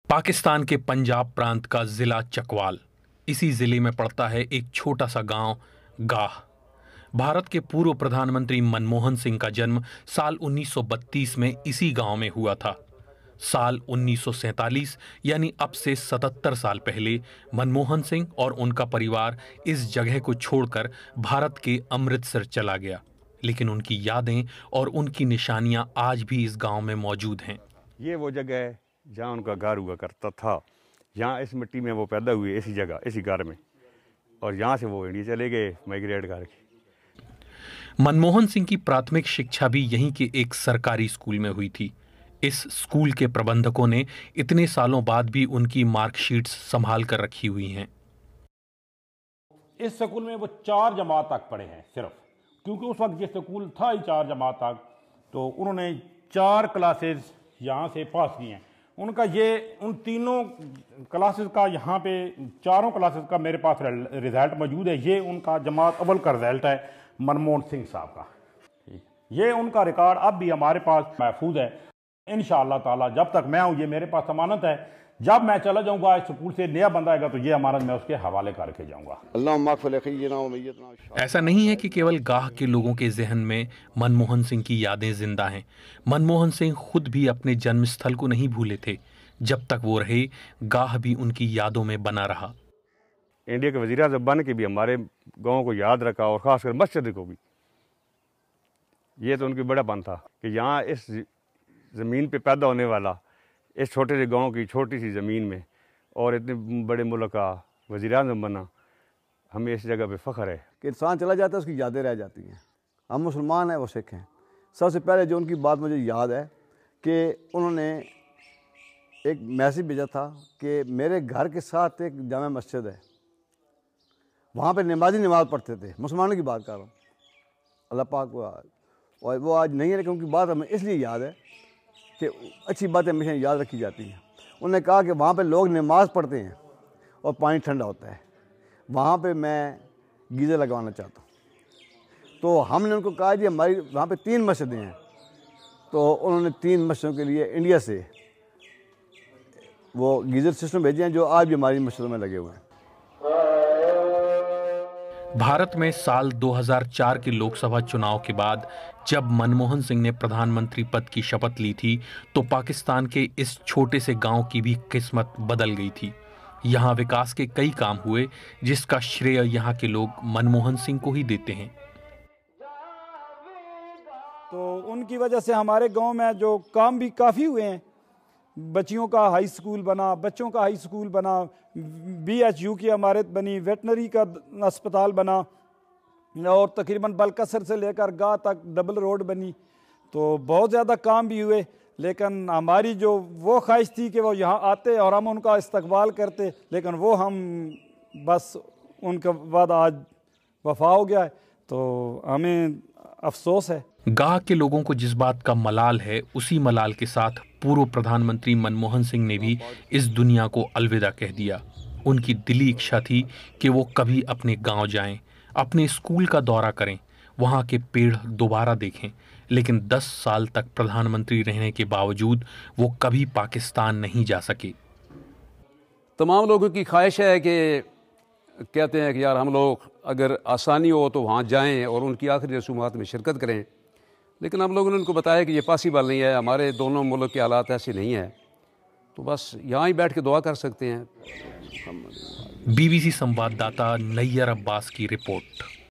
पाकिस्तान के पंजाब प्रांत का जिला चकवाल, इसी जिले में पड़ता है एक छोटा सा गांव गाह। भारत के पूर्व प्रधानमंत्री मनमोहन सिंह का जन्म साल 1932 में इसी गांव में हुआ था। साल 1947 यानी अब से 77 साल पहले मनमोहन सिंह और उनका परिवार इस जगह को छोड़कर भारत के अमृतसर चला गया, लेकिन उनकी यादें और उनकी निशानियां आज भी इस गांव में मौजूद हैं। ये वो जगह है जहाँ उनका घर हुआ करता था। यहाँ इस मिट्टी में वो पैदा हुए, इसी जगह, इसी घर में, और यहाँ से वो इंडिया चले गए माइग्रेट करके। मनमोहन सिंह की प्राथमिक शिक्षा भी यहीं के एक सरकारी स्कूल में हुई थी। इस स्कूल के प्रबंधकों ने इतने सालों बाद भी उनकी मार्कशीट्स संभाल कर रखी हुई हैं। इस स्कूल में वो 4 जमात तक पढ़े हैं सिर्फ, क्योंकि उस वक्त ये स्कूल था ही 4 जमात तक, तो उन्होंने 4 क्लासेस यहाँ से पास की हैं। उनका ये उन तीनों क्लासेस का यहाँ पे 4 क्लासेस का मेरे पास रिजल्ट मौजूद है। ये उनका जमात अव्वल का रिजल्ट है मनमोहन सिंह साहब का। ये उनका रिकॉर्ड अब भी हमारे पास महफूज है। इंशाअल्लाह ताला जब तक मैं हूँ ये मेरे पास अमानत है। जब मैं चला जाऊंगा इस स्कूल से नया बंदा आएगा तो ये अमानत मैं उसके हवाले करके जाऊंगा। ऐसा नहीं है कि केवल गाह के लोगों के जहन में मनमोहन सिंह की यादें जिंदा हैं। मनमोहन सिंह खुद भी अपने जन्मस्थल को नहीं भूले थे। जब तक वो रहे, गाह भी उनकी यादों में बना रहा। इंडिया के वज़ीर आज़म बन के भी हमारे गाँव को याद रखा, और ख़ासकर मस्जिद को भी। ये तो उनकी बड़ापन था कि यहाँ इस ज़मीन पे पैदा होने वाला, इस छोटे से गांव की छोटी सी ज़मीन में, और इतने बड़े मुल्क का वज़ीर आज़म बना, हमें इस जगह पे फ़ख्र है कि इंसान चला जाता है उसकी यादें रह जाती हैं। हम मुसलमान हैं, वो सिख हैं। सबसे पहले जो उनकी बात मुझे याद है कि उन्होंने एक मैसेज भेजा था कि मेरे घर के साथ एक जामा मस्जिद है, वहाँ पे नमाजी नमाज़ पढ़ते थे। मुसलमानों की बात कर रहा हूँ, अल्लाह पाक को, और वो आज नहीं है, लेकिन उनकी बात हमें इसलिए याद है कि अच्छी बातें हमेशा याद रखी जाती हैं। उन्होंने कहा कि वहाँ पे लोग नमाज़ पढ़ते हैं और पानी ठंडा होता है, वहाँ पे मैं गीज़र लगवाना चाहता हूँ। तो हमने उनको कहा जी हमारी वहाँ पे 3 मस्जिदें हैं, तो उन्होंने 3 मस्जिदों के लिए इंडिया से वो गीज़र सिस्टम भेजे हैं, जो आज भी हमारी मस्जिदों में लगे हुए हैं। भारत में साल 2004 के लोकसभा चुनाव के बाद जब मनमोहन सिंह ने प्रधानमंत्री पद की शपथ ली थी, तो पाकिस्तान के इस छोटे से गांव की भी किस्मत बदल गई थी। यहां विकास के कई काम हुए, जिसका श्रेय यहां के लोग मनमोहन सिंह को ही देते हैं। तो उनकी वजह से हमारे गांव में जो काम भी काफ़ी हुए हैं। बच्चियों का हाई स्कूल बना, बच्चों का हाई स्कूल बना, BHU की इमारत बनी, वेटनरी का अस्पताल बना, और तकरीबन बलकसर से लेकर गाह तक डबल रोड बनी। तो बहुत ज़्यादा काम भी हुए, लेकिन हमारी जो वो ख्वाहिश थी कि वो यहाँ आते और हम उनका इस्तकबाल करते, लेकिन वो हम बस उनके बाद आज वफा हो गया है, तो हमें अफसोस है। गाह के लोगों को जिस बात का मलाल है, उसी मलाल के साथ पूर्व प्रधानमंत्री मनमोहन सिंह ने भी इस दुनिया को अलविदा कह दिया। उनकी दिली इच्छा थी कि वो कभी अपने गांव जाएं, अपने स्कूल का दौरा करें, वहां के पेड़ दोबारा देखें, लेकिन 10 साल तक प्रधानमंत्री रहने के बावजूद वो कभी पाकिस्तान नहीं जा सके। तमाम लोगों की ख्वाहिश है कि कहते हैं कि यार हम लोग अगर आसानी हो तो वहाँ जाएं और उनकी आखिरी रसूमात में शिरकत करें, लेकिन हम लोगों ने उनको बताया कि ये पॉसिबल नहीं है, हमारे दोनों मुल्क के हालात ऐसे नहीं हैं, तो बस यहाँ ही बैठ के दुआ कर सकते हैं। BBC संवाददाता नैयर अब्बास की रिपोर्ट।